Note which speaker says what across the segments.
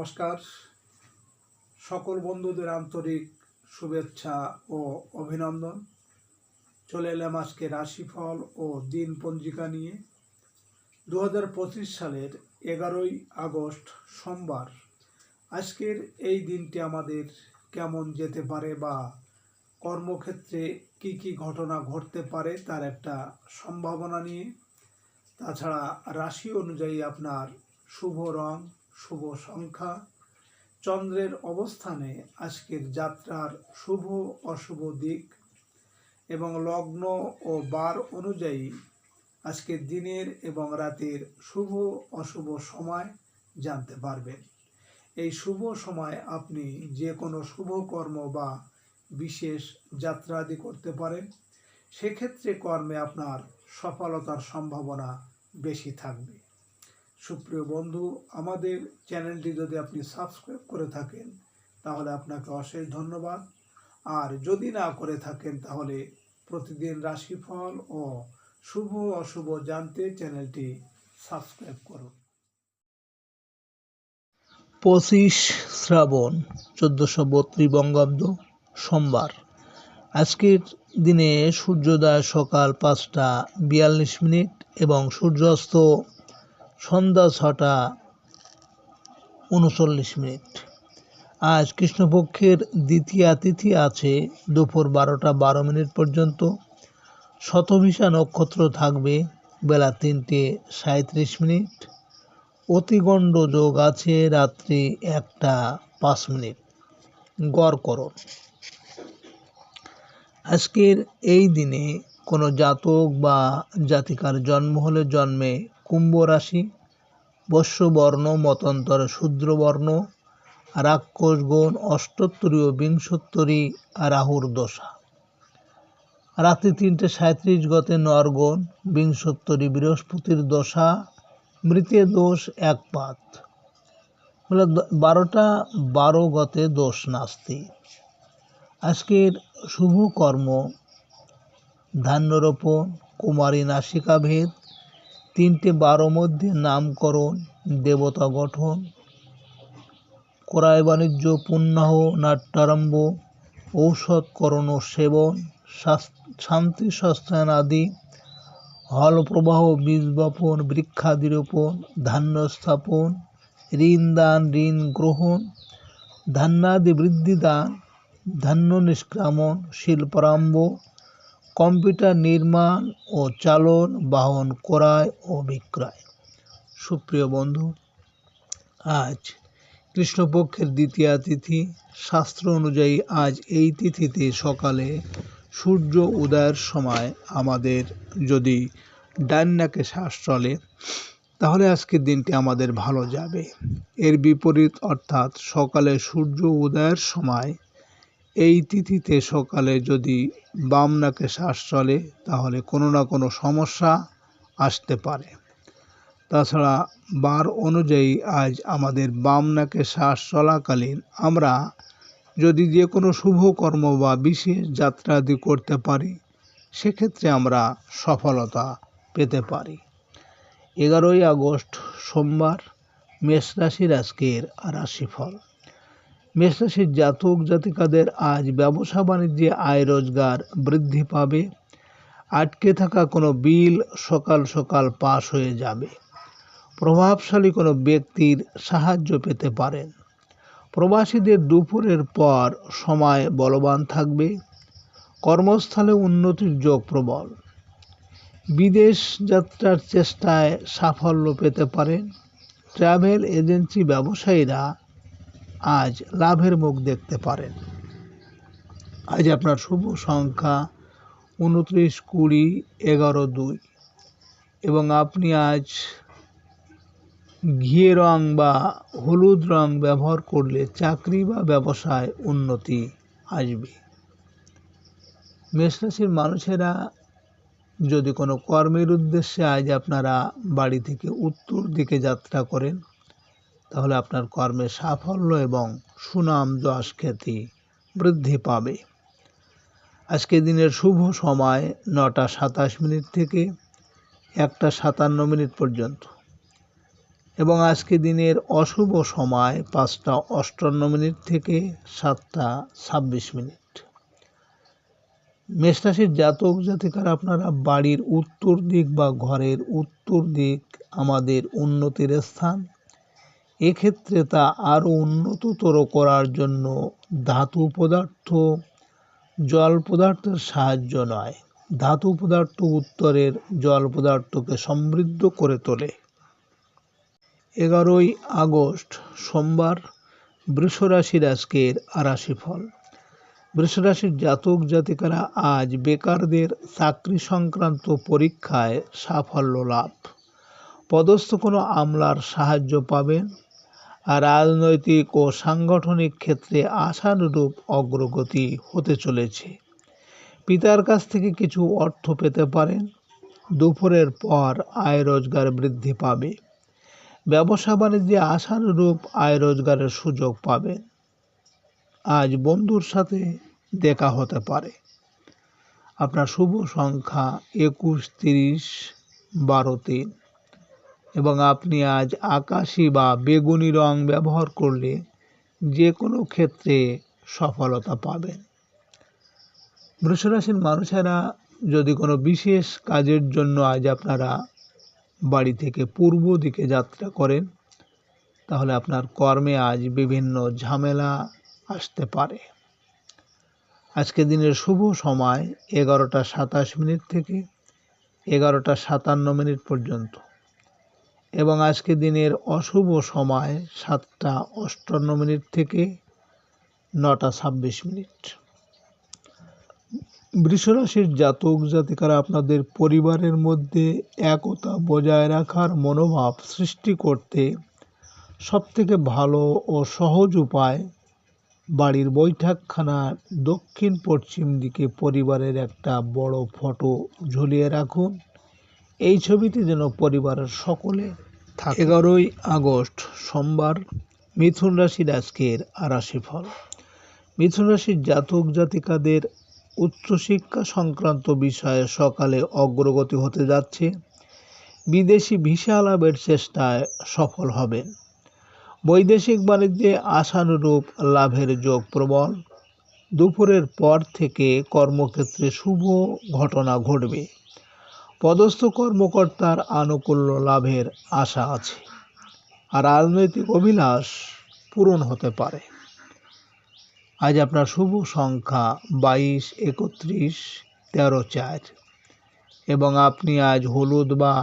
Speaker 1: নমস্কার। সকল বন্ধুদের আন্তরিক শুভেচ্ছা ও অভিনন্দন। চলে এলাম আজকে রাশিফল ও দিন পঞ্জিকা নিয়ে। 2025 সালের 11ই আগস্ট সোমবার। আজকের এই দিনটি আমাদের কেমন যেতে পারে বা কর্মক্ষেত্রে কি কি ঘটনা ঘটতে পারে তার একটা সম্ভাবনা নিয়ে, তাছাড়া রাশি অনুযায়ী আপনার শুভ রং, শুভ সংখ্যা, চন্দ্রের অবস্থানে আজকের যাত্রার শুভ অশুভ দিক এবং লগ্ন ও বার অনুযায়ী আজকের দিনের এবং রাতের শুভ অশুভ সময় জানতে পারবেন। এই শুভ সময় আপনি যে কোনো শুভ কর্ম বা বিশেষ যাত্রা আদি করতে পারেন। সেক্ষেত্রে কর্মে আপনার সফলতার সম্ভাবনা বেশি থাকবে। সুপ্রিয় বন্ধু, আমাদের চ্যানেলটি যদি আপনি সাবস্ক্রাইব করে থাকেন তাহলে আপনাকে অশেষ ধন্যবাদ। আর যদি না করে থাকেন তাহলে প্রতিদিন রাশিফল ও শুভ অশুভ জানতে চ্যানেলটি সাবস্ক্রাইব করুন।
Speaker 2: 25 শ্রাবণ 1432 বঙ্গাব্দ সোমবার। আজকের দিনে সূর্যোদয় সকাল 5টা 42 মিনিট এবং সূর্যাস্ত সন্ধ্যা 6টা 39 মিনিট। আজ কৃষ্ণপক্ষের দ্বিতীয়া তিথি আছে দুপুর 12টা 12 মিনিট পর্যন্ত। শতভিষা নক্ষত্র থাকবে বেলা 3টে 37 মিনিট। অতিগণ্ড যোগ আছে রাত্রি 1টা 5 মিনিট। গড়করণ। আজকের এই দিনে কোনো জাতক বা জাতিকার জন্ম হলে জন্মে কুম্ভ রাশি, বস্যবর্ণ, মতান্তরে শূদ্রবর্ণ, রাক্ষস গণ, অষ্টোত্তরী ও বিংশোত্তরী রাহুর দশা। রাত্রি 3টে 37 গতে নরগণ, বিংশোত্তরী বৃহস্পতির দশা, মৃতের দোষ 1 পাত। 12টা 12 গতে দোষ নাস্তি। আজকের শুভ কর্ম ধান্যরোপণ, কুমারী নাসিকা ভেদ, 3টে 12 মধ্যে নামকরণ, দেবতা গঠন, ক্রয় বাণিজ্য, পুণ্যাহ, নাট্যারম্ভ, ঔষধকরণ ও সেবন, শান্তি সস্তায়ন আদি, হল প্রবাহ, বীজ বপন, বৃক্ষাদি রোপণ, ধান্য স্থাপন, ঋণ দান, ঋণ গ্রহণ, ধান্যাদি বৃদ্ধি দান, ধান্য নিষ্ক্রামণ, শিল্পারম্ভ, কম্পিউটার নির্মাণ ও চালন, বাহন ক্রয় ও বিক্রয়। সুপ্রিয় বন্ধু, আজ কৃষ্ণপক্ষের দ্বিতীয়া তিথি। শাস্ত্র অনুযায়ী আজ এই তিথিতে সকালে সূর্য উদয়ের সময় আমাদের যদি ডান নাকে শ্বাস চলে তাহলে আজকের দিনটি আমাদের ভালো যাবে। এর বিপরীত অর্থাৎ সকালে সূর্য উদয়ের সময় এই তিথিতে সকালে যদি বাম নাকে শ্বাস চলে তাহলে কোনো না কোনো সমস্যা আসতে পারে। তাছাড়া বার অনুযায়ী আজ আমাদের বাম নাকে শ্বাস চলাকালীন আমরা যদি যে কোনো শুভ কর্ম বা বিশেষ যাত্রা আদি করতে পারি সেক্ষেত্রে আমরা সফলতা পেতে পারি। 11ই আগস্ট সোমবার। মেষ রাশির আজকের রাশিফল। মেষ রাশির জাতক জাতিকাদের আজ ব্যবসা বাণিজ্যে আয় রোজগার বৃদ্ধি পাবে। আটকে থাকা কোনো বিল সকাল সকাল পাস হয়ে যাবে। প্রভাবশালী কোনো ব্যক্তির সাহায্য পেতে পারেন। প্রবাসীদের দুপুরের পর সময় বলবান থাকবে। কর্মস্থলে উন্নতির যোগ প্রবল। বিদেশ যাত্রার চেষ্টায় সাফল্য পেতে পারেন। ট্রাভেল এজেন্সি ব্যবসায়ীরা আজ লাভের মুখ দেখতে পারেন। আজ আপনার শুভ সংখ্যা 29, 20, 11, 2 এবং আপনি আজ ঘিয়ে রং বা হলুদ রং ব্যবহার করলে চাকরি বা ব্যবসায় উন্নতি আসবে। মেষ রাশির মানুষেরা যদি কোনো কর্মের উদ্দেশ্যে আজ আপনারা বাড়ি থেকে উত্তর দিকে যাত্রা করেন তাহলে আপনার কর্মে সাফল্য এবং সুনাম যশ খ্যাতি বৃদ্ধি পাবে। আজকে দিনের শুভ সময় 9টা 27 মিনিট থেকে 1টা 57 মিনিট পর্যন্ত। এবং আজকে দিনের অশুভ সময় 5টা 58 থেকে 7টা 26। মেষ রাশির জাতক জাতিকারা আপনারা বাড়ির উত্তর দিক বা ঘরের উত্তর দিক আমাদের উন্নতির স্থান। এক্ষেত্রে তা আরও উন্নততর করার জন্য ধাতু পদার্থ, জল পদার্থের সাহায্য নয়, ধাতু পদার্থ উত্তরের জল পদার্থকে সমৃদ্ধ করে তোলে। 11 আগস্ট সোমবার, বৃষ রাশির আজকের রাশিফল। বৃষ রাশির জাতক জাতিকারা আজ বেকারদের চাকরি সংক্রান্ত পরীক্ষায় সাফল্য লাভ, পদস্থ কোনো আমলার সাহায্য পাবেন, আর রাজনৈতিক ও সাংগঠনিক ক্ষেত্রে আশানুরূপ অগ্রগতি হতে চলেছে। পিতার কাছ থেকে কিছু অর্থ পেতে পারেন। দুপুরের পর আয় রোজগার বৃদ্ধি পাবে। ব্যবসা বাণিজ্যে আশানুরূপ আয় রোজগারের সুযোগ পাবেন। আজ বন্ধুর সাথে দেখা হতে পারে। আপনার শুভ সংখ্যা 21, 30, 12, 3 এবং আপনি আজ আকাশি বা বেগুনি রং ব্যবহার করলে যে কোনো ক্ষেত্রে সফলতা পাবেন। বৃষ রাশির মানুষেরা যদি কোনো বিশেষ কাজের জন্য আজ আপনারা বাড়ি থেকে পূর্ব দিকে যাত্রা করেন, তাহলে আপনার কর্মে আজ বিভিন্ন ঝামেলা আসতে পারে। আজকে দিনের শুভ সময় 11টা 27 থেকে 11টা 57 পর্যন্ত এবং আজকে দিনের অশুভ সময় 7টা 58 থেকে 9টা 26। বৃষ রাশির জাতক জাতিকারা আপনাদের পরিবারের মধ্যে একতা বজায় রাখার মনোভাব সৃষ্টি করতে সবথেকে ভালো ও সহজ উপায় বাড়ির বৈঠকখানার দক্ষিণ পশ্চিম দিকে পরিবারের একটা বড় ফটো ঝুলিয়ে রাখুন। এই ছবিটি যেন পরিবারের সকলে থাকে। 11 আগস্ট সোমবার, মিথুন রাশির আজকের রাশিফল। মিথুন রাশির জাতক জাতিকাদের উচ্চশিক্ষা সংক্রান্ত বিষয়ে সকালে অগ্রগতি হতে যাচ্ছে। বিদেশি ভিসা লাভের চেষ্টায় সফল হবেন। বৈদেশিক বাণিজ্যে আশানুরূপ লাভের যোগ প্রবল। দুপুরের পর থেকে কর্মক্ষেত্রে শুভ ঘটনা ঘটবে। পদস্থ কর্মকর্তার আনুকূল্য লাভের আশা আছে, আর রাজনৈতিক অভিলাষ পূরণ হতে পারে। আজ আপনার শুভ সংখ্যা 22, 31, 13, 4 এবং আপনি আজ হলুদ বা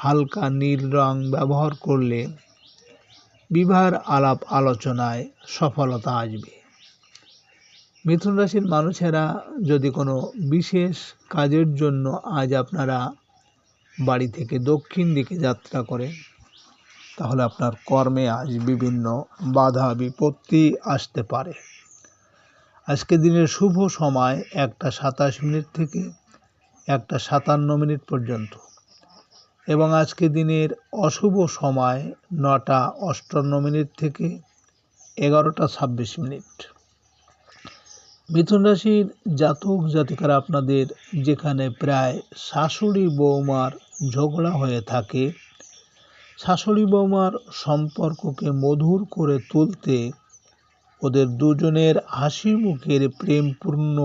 Speaker 2: হালকা নীল রং ব্যবহার করলে বিবাহের আলাপ আলোচনায় সফলতা আসবে। মিথুন রাশির মানুষেরা যদি কোনো বিশেষ কাজের জন্য আজ আপনারা বাড়ি থেকে দক্ষিণ দিকে যাত্রা করেন, তাহলে আপনার কর্মে আজ বিভিন্ন বাধা বিপত্তি আসতে পারে। আজকে দিনের শুভ সময় 1টা 27 থেকে 1টা 57 পর্যন্ত এবং আজকে দিনের অশুভ সময় 9টা 58 থেকে 11টা 26। মিথুন রাশির জাতক জাতিকারা আপনাদের যেখানে প্রায় শাশুড়ি বৌমার ঝগড়া হয়ে থাকে, শাশুড়ি বৌমার সম্পর্ককে মধুর করে তুলতে ওদের দুজনের হাসি মুখের প্রেমপূর্ণ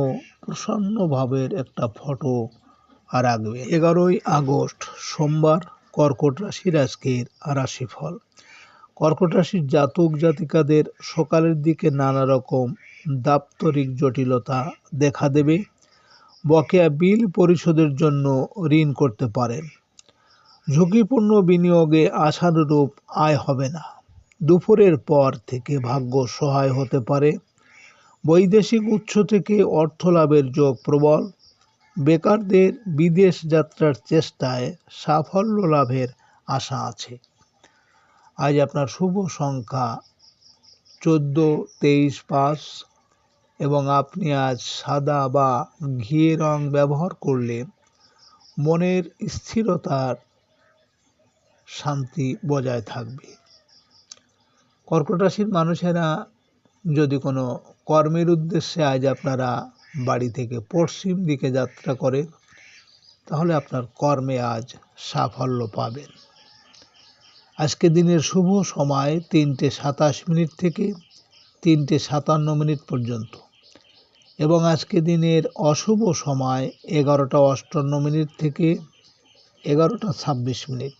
Speaker 2: প্রসন্ন ভাবের একটা ফটো রাখবে। 11 আগস্ট সোমবার, কর্কট রাশির আজকের রাশিফল। কর্কট রাশির জাতক জাতিকাদের সকালের দিকে নানা রকম দাপ্তরিক জটিলতা দেখা দেবে। বকেয়া বিল পরিশোধের জন্য ঋণ করতে পারেন। ঝুঁকিপূর্ণ বিনিয়োগে আশানুরূপ আয় হবে না। দুপুরের পর থেকে ভাগ্য সহায় হতে পারে। বৈদেশিক উৎস থেকে অর্থ লাভের যোগ প্রবল। বেকারদের বিদেশ যাত্রার চেষ্টায় সাফল্য লাভের আশা আছে। আজ আপনার শুভ সংখ্যা 14, 23, 5 এবং আপনি আজ সাদা বা ঘিয়ে রং ব্যবহার করলে মনের স্থিরতার শান্তি বজায় থাকবে। কর্কট রাশির মানুষেরা যদি কোনো কর্মের উদ্দেশ্যে আজ আপনারা বাড়ি থেকে পশ্চিম দিকে যাত্রা করেন, তাহলে আপনার কর্মে আজ সাফল্য পাবেন। আজকে দিনের শুভ সময় 3:27 থেকে 3:57 পর্যন্ত এবং আজকে দিনের অশুভ সময় 11:58 থেকে 11:26।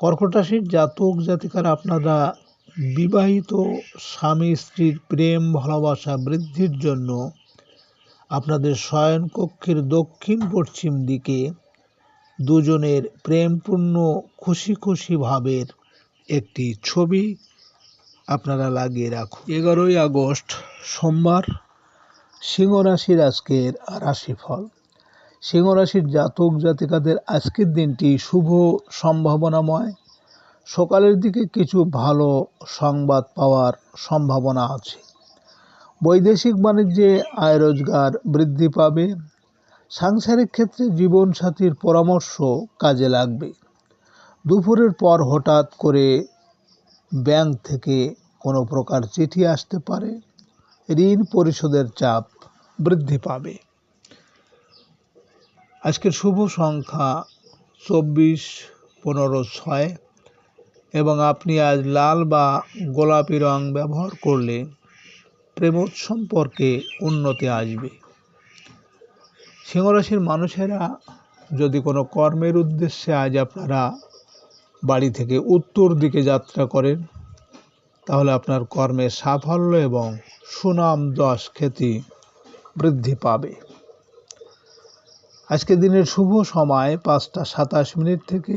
Speaker 2: কর্কট রাশির জাতক জাতিকারা আপনারা বিবাহিত স্বামী স্ত্রীর প্রেম ভালোবাসা বৃদ্ধির জন্য আপনাদের শয়নকক্ষের দক্ষিণ পশ্চিম দিকে দুজনের প্রেমপূর্ণ খুশি খুশি ভাবের একটি ছবি আপনারা লাগিয়ে রাখুন। 11ই আগস্ট সোমবার, সিংহ রাশির আজকের রাশিফল। সিংহ রাশির জাতক জাতিকাদের আজকের দিনটি শুভ সম্ভাবনাময়। সকালের দিকে কিছু ভালো সংবাদ পাওয়ার সম্ভাবনা আছে। বৈদেশিক বাণিজ্যে আয় রোজগার বৃদ্ধি পাবে। সাংসারিক ক্ষেত্রে জীবনসাথীর পরামর্শ কাজে লাগবে। দুপুরের পর হঠাৎ করে ব্যাংক থেকে কোনো প্রকার চিঠি আসতে পারে। ঋণ পরিশোধের চাপ বৃদ্ধি পাবে। আজকের শুভ সংখ্যা 24, 15, 6 এবং আপনি আজ লাল বা গোলাপি রং ব্যবহার করলে প্রেম সম্পর্কে উন্নতি আসবে। সিংহরাশির মানুষেরা যদি কোনো কর্মের উদ্দেশ্যে আজ আপনারা বাড়ি থেকে উত্তর দিকে যাত্রা করেন, তাহলে আপনার কর্মের সাফল্য এবং সুনাম যশ খ্যাতি বৃদ্ধি পাবে। আজকে দিনের শুভ সময় 5:27 থেকে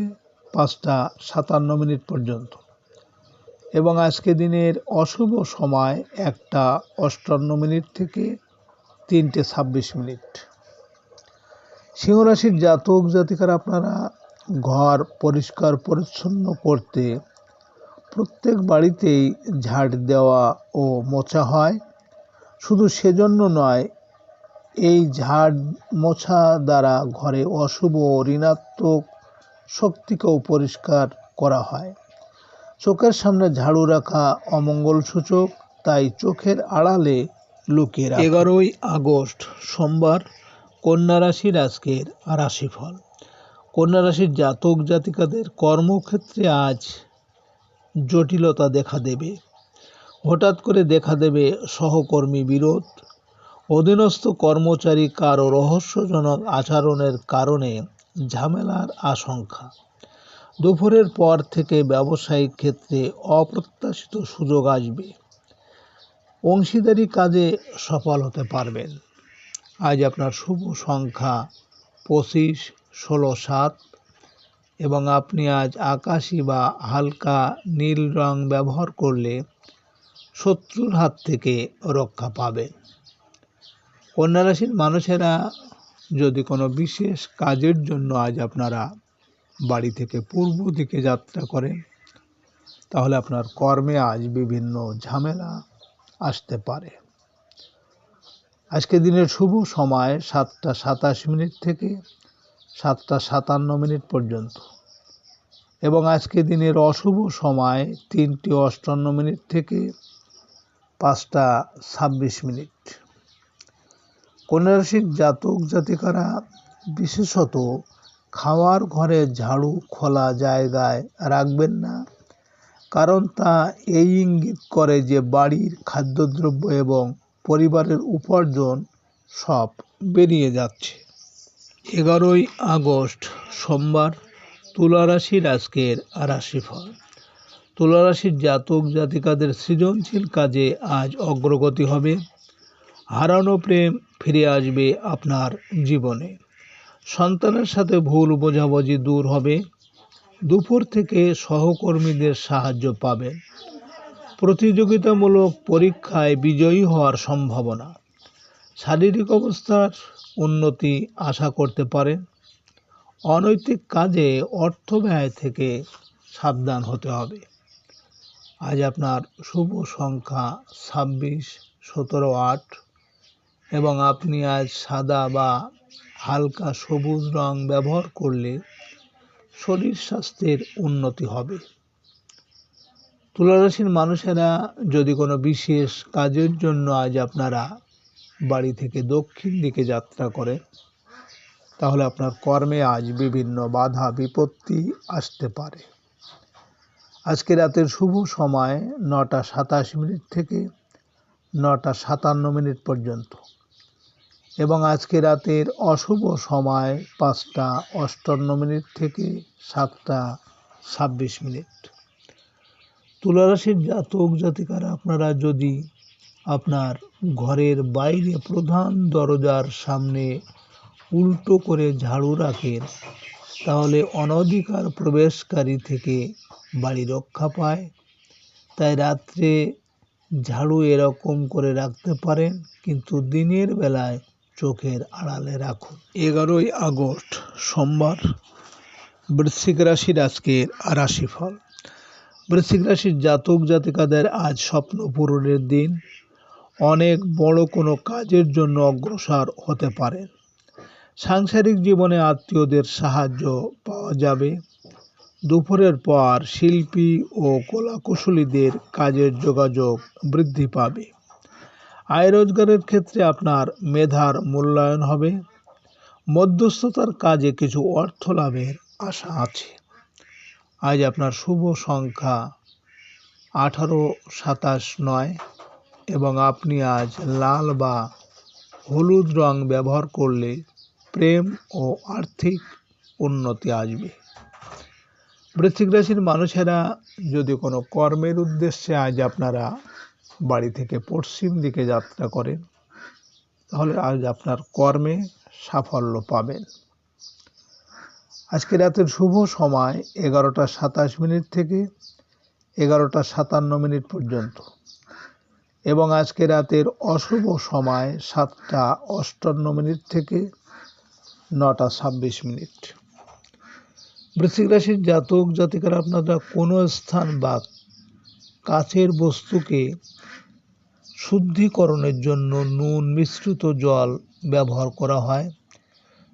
Speaker 2: 5:57 পর্যন্ত এবং আজকে দিনের অশুভ সময় 1:58 থেকে 3:26। সিংহরাশির জাতক জাতিকারা আপনারা ঘর পরিষ্কার পরিচ্ছন্ন করতে প্রত্যেক বাড়িতেই ঝাড় দেওয়া ও মোছা হয়। শুধু সেজন্য নয়, এই ঝাড় মোছা দ্বারা ঘরে অশুভ ঋণাত্মক শক্তিকেও পরিষ্কার করা হয়। চোখের সামনে ঝাড়ু রাখা অমঙ্গল সূচক, তাই চোখের আড়ালে লুকিয়ে রাখুন। 11ই আগস্ট সোমবার, কন্যা রাশির আজকের রাশিফল। কন্যা রাশির জাতক জাতিকাদের কর্মক্ষেত্রে আজ জটিলতা দেখা দেবে। হঠাৎ করে দেখা দেবে সহকর্মী বিরোধ। অধীনস্থ কর্মচারী কারো রহস্যজনক আচরণের কারণে ঝামেলার আশঙ্কা। দুপুরের পর থেকে ব্যবসায়িক ক্ষেত্রে অপ্রত্যাশিত সুযোগ আসবে। অংশীদারি কাজে সফল হতে পারবেন। আজ আপনার শুভ সংখ্যা 25, 16, 7 এবং আপনি আজ আকাশি বা হালকা নীল রং ব্যবহার করলে শত্রুর হাত থেকে রক্ষা পাবেন। কন্যা রাশির মানুষেরা যদি কোনো বিশেষ কাজের জন্য আজ আপনারা বাড়ি থেকে পূর্ব দিকে যাত্রা করেন, তাহলে আপনার কর্মে আজ বিভিন্ন ঝামেলা আসতে পারে। আজকে দিনের শুভ সময় 7:27 থেকে 7:57 পর্যন্ত এবং আজকে দিনের অশুভ সময় 3:58 থেকে 5:26। কন্যা রাশির জাতক জাতিকারা বিশেষত খাওয়ার ঘরে ঝাড়ু খোলা জায়গায় রাখবেন না, কারণ তা এই ইঙ্গিত করে যে বাড়ির খাদ্যদ্রব্য এবং পরিবারের উপার্জন সব বেরিয়ে যাচ্ছে। 11ই আগস্ট সোমবার, তুলা রাশির আজকের রাশিফল। তুলা রাশির জাতক জাতিকাদের সৃজনশীল কাজে আজ অগ্রগতি হবে। হারানো প্রেম ফিরে আসবে আপনার জীবনে। সন্তানের সাথে ভুল বোঝাবুঝি দূর হবে। দুপুর থেকে সহকর্মীদের সাহায্য পাবেন। প্রতিযোগিতামূলক পরীক্ষায় বিজয়ী হওয়ার সম্ভাবনা। শারীরিক অবস্থার উন্নতি আশা করতে পারেন। অনৈতিক কাজে অর্থ ব্যয় থেকে সাবধান হতে হবে। আজ আপনার শুভ সংখ্যা 26, 17, 8 এবং আপনি আজ সাদা বা হালকা সবুজ রং ব্যবহার করলে শরীর স্বাস্থ্যের উন্নতি হবে। তুলা রাশির মানুষেরা যদি কোনো বিশেষ কাজের জন্য আজ আপনারা বাড়ি থেকে দক্ষিণ দিকে যাত্রা করেন, তাহলে আপনার কর্মে আজ বিভিন্ন বাধা বিপত্তি আসতে পারে। আজকে রাতের শুভ সময় 9টা 27 মিনিট থেকে 9টা 57 মিনিট পর্যন্ত, এবং আজকে রাতের অশুভ সময় 5টা 58 মিনিট থেকে 7টা 26 মিনিট। তুলা রাশির জাতক জাতিকারা আপনারা যদি আপনার ঘরের বাইরে প্রধান দরজার সামনে উল্টো করে ঝাড়ু রাখেন, তাহলে অনধিকার প্রবেশকারী থেকে বাড়ি রক্ষা পায়। তাই রাত্রে ঝাড়ু এরকম করে রাখতে পারেন, কিন্তু দিনের বেলায় চোখের আড়ালে রাখুন। 11ই আগস্ট সোমবার, বৃশ্চিক রাশির আজকের রাশিফল। বৃশ্চিক রাশির জাতক জাতিকাদের আজ স্বপ্ন পূরণের দিন। অনেক বড় কোনো কাজের জন্য অগ্রসর হতে পারেন। সাংসারিক জীবনে আত্মীয়দের সাহায্য পাওয়া যাবে। দুপুরের পর শিল্পী ও কলাকুশলীদের কাজের যোগাযোগ বৃদ্ধি পাবে। আয় রোজগারের ক্ষেত্রে আপনার মেধার মূল্যায়ন হবে। মধ্যস্থতার কাজে কিছু অর্থ লাভের আশা আছে। আজ আপনার শুভ সংখ্যা 18, 27, 9, এবং আপনি আজ লাল বা হলুদ রং ব্যবহার করলে প্রেম ও আর্থিক উন্নতি আসবে। বৃশ্চিক রাশির মানুষেরা যদি কোনো কর্মের উদ্দেশ্যে আজ আপনারা বাড়ি থেকে পশ্চিম দিকে যাত্রা করেন, তাহলে আজ আপনার কর্মে সাফল্য পাবেন। আজকে রাতের শুভ সময় 11টা 27 মিনিট থেকে 11টা 57 মিনিট পর্যন্ত, এবং আজকে রাতের অশুভ সময় 7টা 58 মিনিট থেকে 9টা 26 মিনিট। বৃশ্চিক রাশির জাতক জাতিকারা আপনারা কোনো স্থান বা কাচের বস্তুকে শুদ্ধিকরণের জন্য নুন মিশ্রিত জল ব্যবহার করা হয়।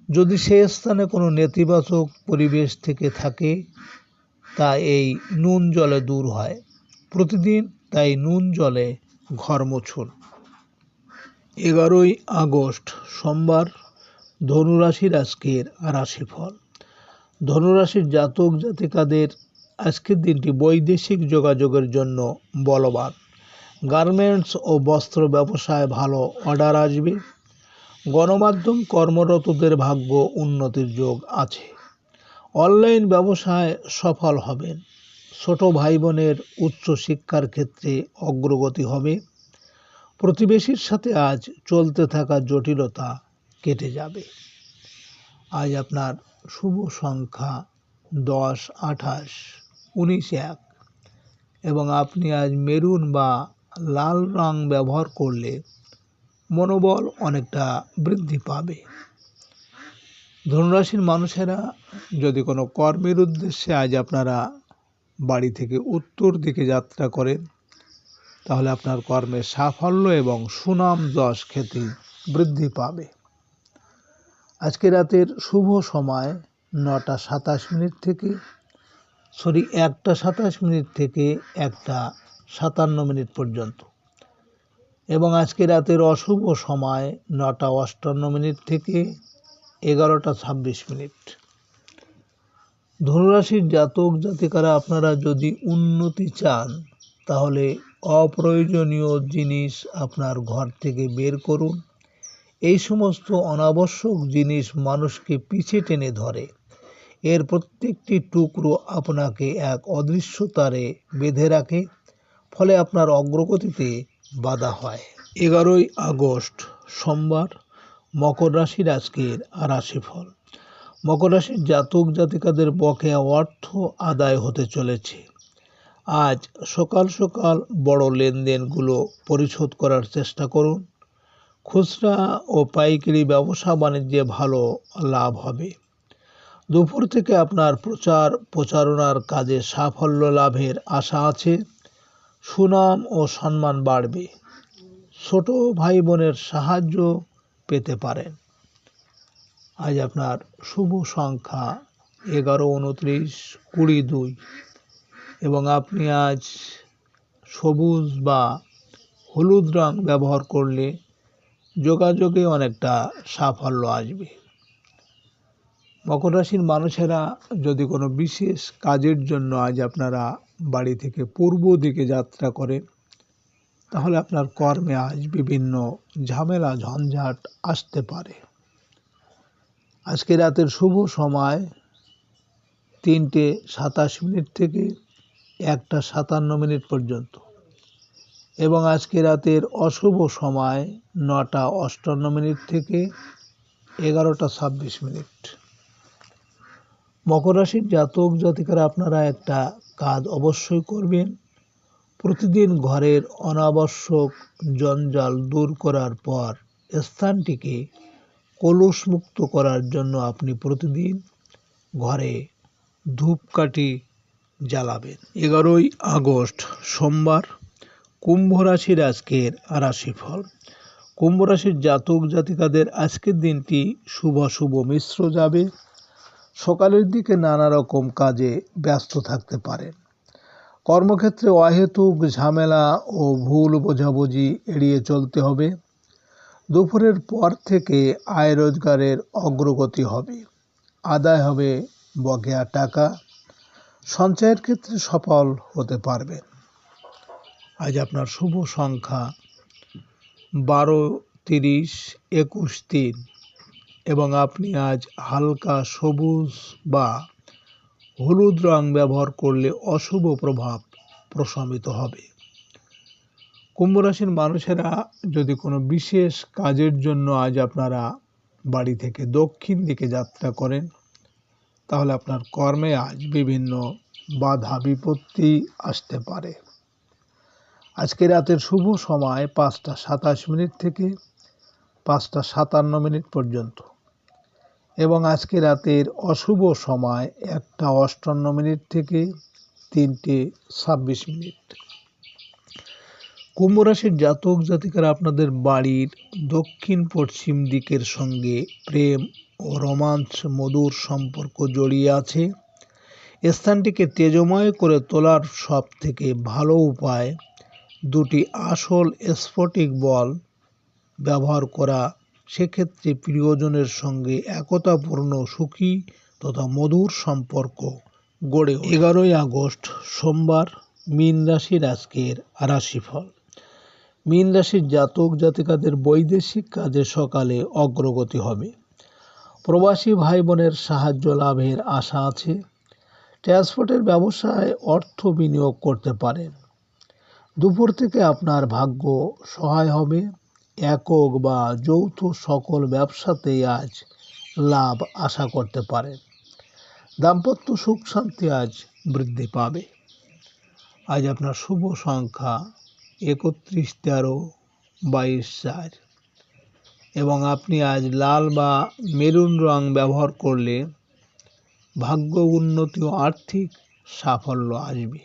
Speaker 2: যদি সেই স্থানে কোনো নেতিবাচক পরিবেশ থেকে থাকে, তা এই নুন জলে দূর হয়। প্রতিদিন তাই নুন জলে ঘর মুছুন। 11ই আগস্ট সোমবার, ধনুরাশির আজকের রাশিফল। ধনুরাশির জাতক জাতিকাদের আজকের দিনটি বৈদেশিক যোগাযোগের জন্য বলবান। গার্মেন্টস ও বস্ত্র ব্যবসায় ভালো অর্ডার আসবে। গণমাধ্যম কর্মরতদের ভাগ্য উন্নতির যোগ আছে। অনলাইন ব্যবসায় সফল হবেন। ছোট ভাই বোনের উচ্চ শিক্ষার ক্ষেত্রে অগ্রগতি হবে। প্রতিবেশীর সাথে আজ চলতে থাকা জটিলতা কেটে যাবে। আজ আপনার শুভ সংখ্যা 10, 28, 19, 1, এবং আপনি আজ মেরুন বা লাল রং ব্যবহার করলে মনোবল অনেকটা বৃদ্ধি পাবে। ধনুরাশির মানুষেরা যদি কোনো কর্মের উদ্দেশ্যে আজ আপনারা বাড়ি থেকে উত্তর দিকে যাত্রা করেন, তাহলে আপনার কর্মের সাফল্য এবং সুনাম যশ খ্যাতি বৃদ্ধি পাবে। আজকে রাতের শুভ সময় 1টা 27 মিনিট থেকে 1টা 57 মিনিট পর্যন্ত, এবং আজকে রাতের অশুভ সময় 9টা 58 মিনিট থেকে 11টা 26 মিনিট। ধনুরাশির জাতক জাতিকারা আপনারা যদি উন্নতি চান, তাহলে অপ্রয়োজনীয় জিনিস আপনার ঘর থেকে বের করুন। এই সমস্ত অনাবশ্যক জিনিস মানুষকে পিছে টেনে ধরে। এর প্রত্যেকটি টুকরো আপনাকে এক অদৃশ্য তারে বেঁধে রাখে, ফলে আপনার অগ্রগতিতে বাধা হয়। 11ই আগস্ট সোমবার, মকর রাশির আজকের রাশিফল। মকর রাশির জাতক জাতিকাদের বকেয়া অর্থ আদায় হতে চলেছে। আজ সকাল সকাল বড় লেনদেনগুলো পরিশোধ করার চেষ্টা করুন। খুচরা ও পাইকারি ব্যবসা বাণিজ্যে ভালো লাভ হবে। দুপুর থেকে আপনার প্রচার প্রচারণার কাজে সাফল্য লাভের আশা আছে। সুনাম ও সম্মান বাড়বে। ছোট ভাই বোনের সাহায্য পেতে পারেন। আজ আপনার শুভ সংখ্যা 11, 29, 20, 2, এবং আপনি আজ সবুজ বা হলুদ রং ব্যবহার করলে যোগাযোগে অনেকটা সাফল্য আসবে। মকর রাশির মানুষেরা যদি কোনো বিশেষ কাজের জন্য আজ আপনারা বাড়ি থেকে পূর্ব দিকে যাত্রা করেন, তাহলে আপনার কর্মে আজ বিভিন্ন ঝামেলা ঝঞ্ঝাট আসতে পারে। আজকে রাতের শুভ সময় 3:27 থেকে 1:57 পর্যন্ত এবং আজকে রাতের অশুভ সময় 9:58 থেকে 11:26। মকর রাশির জাতক জাতিকারা আপনারা একটা কাজ অবশ্যই করবেন। প্রতিদিন ঘরের অনাবশ্যক জঞ্জাল দূর করার পর স্থানটিকে কলুষমুক্ত করার জন্য আপনি প্রতিদিন ঘরে ধূপকাঠি জ্বালাবেন। 11 আগস্ট সোমবার, কুম্ভ রাশির আজকের রাশিফল। কুম্ভ রাশির জাতক জাতিকাদের আজকের দিনটি শুভ মিশ্র যাবে। সকালের দিকে নানা রকম কাজে ব্যস্ত থাকতে পারেন। কর্মক্ষেত্রে অহেতুক ঝামেলা ও ভুল বোঝাবুঝি এড়িয়ে চলতে হবে। দুপুরের পর থেকে আয় রোজগারের অগ্রগতি হবে। আদায় হবে বকেয়া টাকা। সঞ্চয়ের ক্ষেত্রে সফল হতে পারবেন। আজ আপনার শুভ সংখ্যা 12, 30, 21, 3 এবং আপনি আজ হালকা সবুজ বা হলুদ রং ব্যবহার করলে অশুভ প্রভাব প্রশমিত হবে। কুম্ভ রাশির মানুষেরা যদি কোনো বিশেষ কাজের জন্য আজ আপনারা বাড়ি থেকে দক্ষিণ দিকে যাত্রা করেন, তাহলে আপনার কর্মে আজ বিভিন্ন বাধা বিপত্তি আসতে পারে। আজকে রাতের শুভ সময় 5:27 থেকে 5:57 পর্যন্ত এবং আজকে রাতের অশুভ সময় 1:58 থেকে 3:26। কুম্ভ রাশির জাতক জাতিকারা আপনাদের বাড়ির দক্ষিণ পশ্চিম দিকের সঙ্গে প্রেম ও রোমাঞ্চ মধুর সম্পর্ক জড়িয়ে আছে। স্থানটিকে তেজময় করে তোলার সব থেকে ভালো উপায় 2টি আসল স্ফটিক বল ব্যবহার করা। সেক্ষেত্রে প্রিয়জনের সঙ্গে একতাপূর্ণ সুখী তথা মধুর সম্পর্ক গড়ে ওঠে। 11 আগস্ট সোমবার, মীন রাশির আজকের রাশিফল। মীন রাশির জাতক জাতিকাদের বৈদেশিক কাজে সকালে অগ্রগতি হবে। প্রবাসী ভাই বোনের সাহায্য লাভের আশা আছে। ট্রান্সপোর্টের ব্যবসায় অর্থ বিনিয়োগ করতে পারেন। দুপুর থেকে আপনার ভাগ্য সহায় হবে। একক বা যৌথ সকল ব্যবসাতেই আজ লাভ আশা করতে পারেন। দাম্পত্য সুখ শান্তি আজ বৃদ্ধি পাবে। আজ আপনার শুভ সংখ্যা 31, 13, 22, 4 এবং আপনি আজ লাল বা মেরুন রং ব্যবহার করলে ভাগ্য উন্নতি ও আর্থিক সাফল্য আসবে।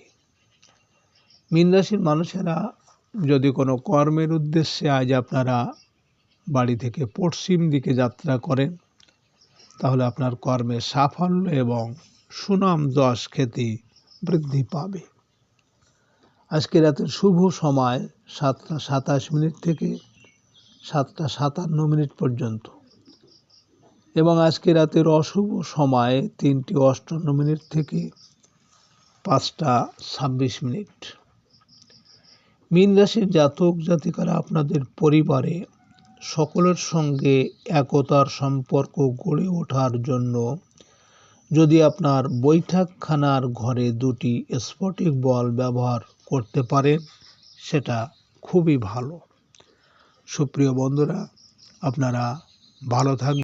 Speaker 2: মীন রাশির মানুষেরা যদি কোনো কর্মের উদ্দেশ্যে আজ আপনারা বাড়ি থেকে পশ্চিম দিকে যাত্রা করেন, তাহলে আপনার কর্মে সাফল্য এবং সুনাম যশ খ্যাতি বৃদ্ধি পাবে। আজকে রাতের শুভ সময় 7:27 থেকে 7:57 পর্যন্ত এবং আজকে রাতের অশুভ সময় 3:58 থেকে 5:26। মীন রাশির জাতক জাতিকারা আপনাদের পরিবারে সকলের সঙ্গে একতার সম্পর্ক গড়ে ওঠার জন্য যদি আপনার বৈঠকখানার ঘরে 2টি স্ফটিক বল ব্যবহার করতে পারেন, সেটা খুবই ভালো। সুপ্রিয় বন্ধুরা, আপনারা ভালো থাকবেন।